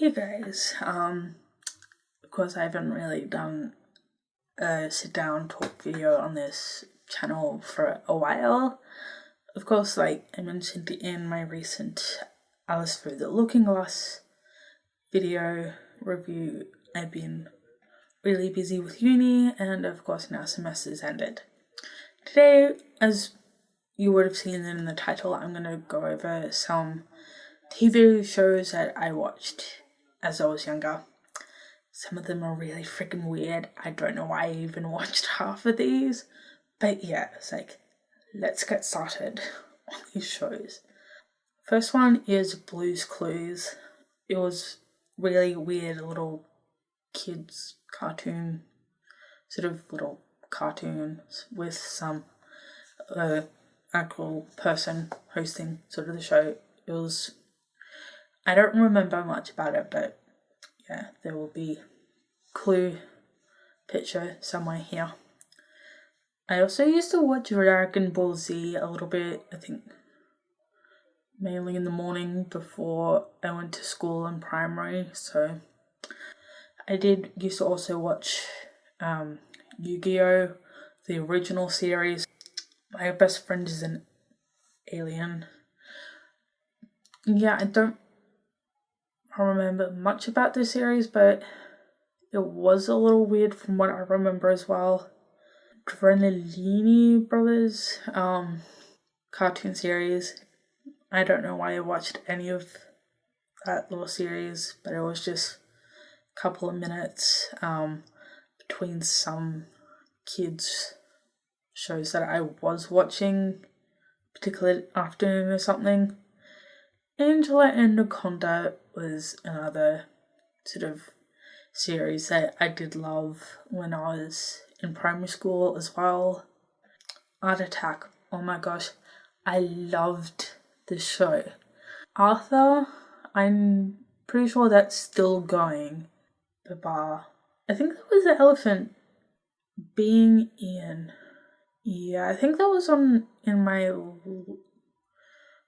Hey guys, of course I haven't really done a sit down talk video on this channel for a while. Of course, like I mentioned in my recent Alice Through the Looking Glass video review, I've been really busy with uni and of course now semester's ended. Today, as you would have seen in the title, I'm going to go over some TV shows that I watched as I was younger. Some of them are really freaking weird. I don't know why I even watched half of these. But yeah, it's like, let's get started on these shows. First one is Blue's Clues. It was really weird, little kids cartoon, sort of little cartoons with some actual person hosting sort of the show. It was, I don't remember much about it, but yeah, there will be clue picture somewhere here. I also used to watch Dragon Ball Z a little bit, I think mainly in the morning before I went to school in primary, so I used to also watch Yu-Gi-Oh! The original series. My best friend is an alien. Yeah, I don't remember much about this series, but it was a little weird from what I remember as well. Drenalini Brothers cartoon series. I don't know why I watched any of that little series, but it was just a couple of minutes between some kids shows that I was watching, particularly afternoon or something. Angela Anaconda was another sort of series that I did love when I was in primary school as well. Art Attack, oh my gosh, I loved this show. Arthur, I'm pretty sure that's still going. Baba, I think that was the elephant being Ian. Yeah, I think that was on in my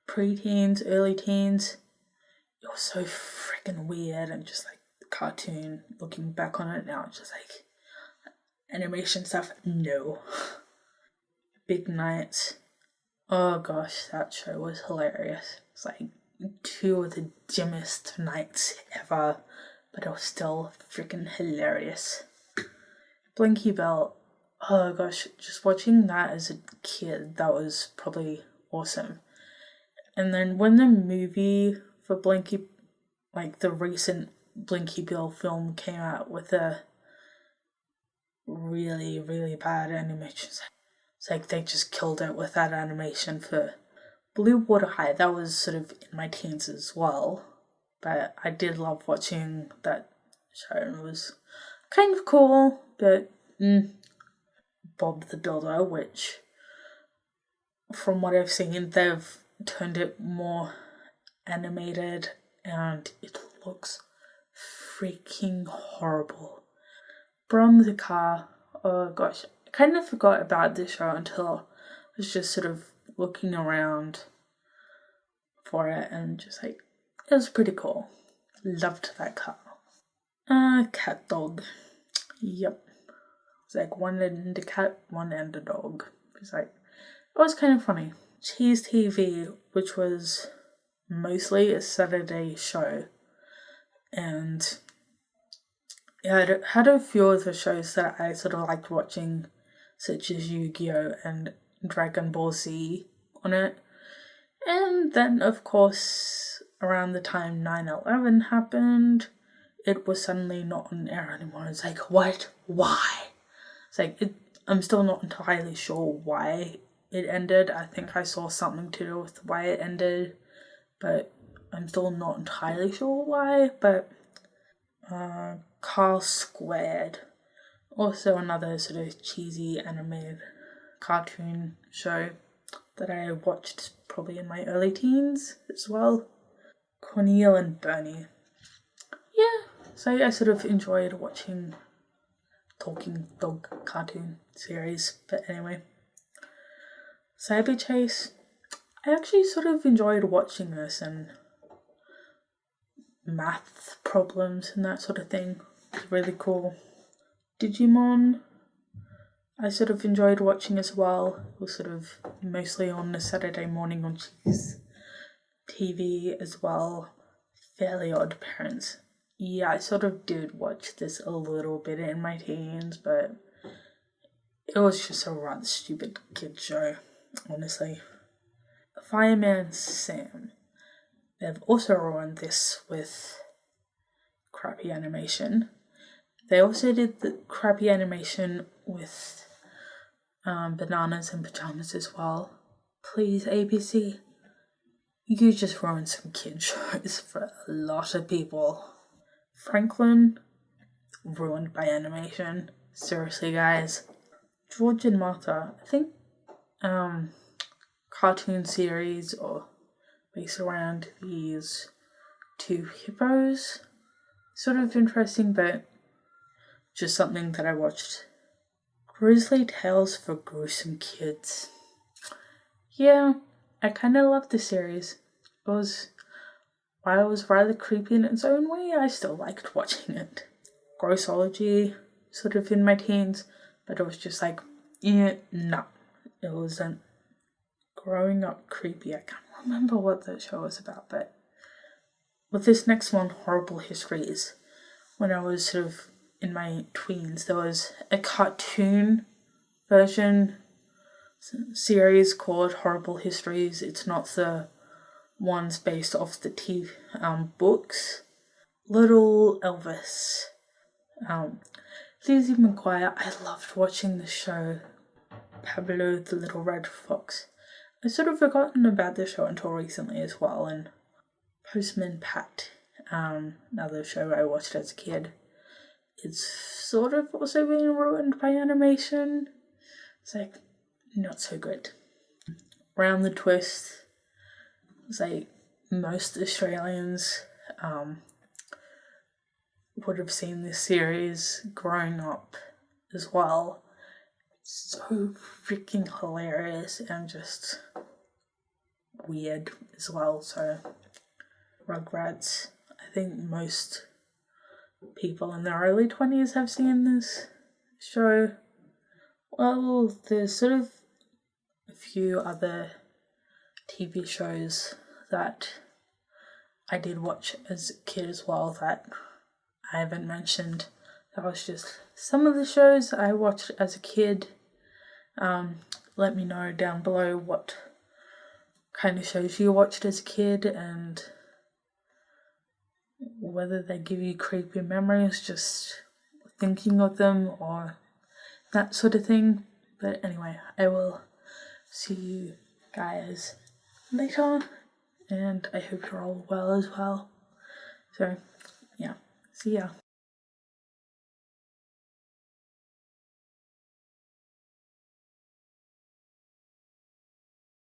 pre-teens, early teens. It was so freaking weird and just like the cartoon, looking back on it now, just like animation stuff, no. Big Nights, oh gosh, that show was hilarious. It's like two of the dimmest nights ever, but it was still freaking hilarious. Blinky Bell, oh gosh, just watching that as a kid, that was probably awesome. And then when the movie for Blinky, like the recent Blinky Bill film came out with a really, really bad animation, it's like they just killed it with that animation for Blue Water High. That was sort of in my teens as well, but I did love watching that show. It was kind of cool, but Bob the Builder, which from what I've seen, they've turned it more animated and it looks freaking horrible. Brom the Car, oh gosh, I kind of forgot about this show until I was just sort of looking around for it and just like, it was pretty cool. Loved that car. Cat Dog, yep. It's like one end a cat, one end a dog. It's like, it was kind of funny. Cheese TV, which was mostly a Saturday show, and yeah, I had a few of the shows that I sort of liked watching, such as Yu-Gi-Oh! And Dragon Ball Z on it. And then, of course, around the time 9/11 happened, it was suddenly not on air anymore. It's like, what? Why? It's like, I'm still not entirely sure why it ended. I think I saw something to do with why it ended, but I'm still not entirely sure why. But Carl Squared, also another sort of cheesy animated cartoon show that I watched probably in my early teens as well. Cornel and Bernie. Yeah, so I sort of enjoyed watching talking dog cartoon series, but anyway. Cyber Chase, I actually sort of enjoyed watching this, and math problems and that sort of thing. It's really cool. Digimon, I sort of enjoyed watching as well. It was sort of mostly on a Saturday morning on Cheese TV as well. Fairly Odd Parents. Yeah, I sort of did watch this a little bit in my teens, but it was just a rather stupid kid show, honestly. Fireman Sam. They've also ruined this with crappy animation. They also did the crappy animation with Bananas and Pajamas as well. Please, ABC, you just ruined some kid shows for a lot of people. Franklin, ruined by animation. Seriously, guys. George and Martha, I think cartoon series or based around these two hippos. Sort of interesting, but just something that I watched. Grizzly Tales for Gruesome Kids. Yeah, I kind of loved the series. While it was rather creepy in its own way, I still liked watching it. Grossology, sort of in my teens, but it was just like, no. It wasn't growing up creepy. I can't remember what the show was about, but with this next one, Horrible Histories, when I was sort of in my tweens, there was a cartoon version series called Horrible Histories. It's not the ones based off the TV books. Little Elvis. Lizzie McGuire, I loved watching the show. Pablo the Little Red Fox. I sort of forgotten about the show until recently as well, and Postman Pat, another show I watched as a kid. It's sort of also being ruined by animation. It's like, not so good. Round the Twist. It's like most Australians would have seen this series growing up as well. It's so freaking hilarious and just weird as well. So Rugrats, I think most people in their early 20s have seen this show. Well, there's sort of a few other TV shows that I did watch as a kid as well that I haven't mentioned. That was just some of the shows I watched as a kid. Let me know down below what kind of shows you watched as a kid and whether they give you creepy memories just thinking of them or that sort of thing. But anyway, I will see you guys later, and I hope you're all well as well. So yeah, see ya.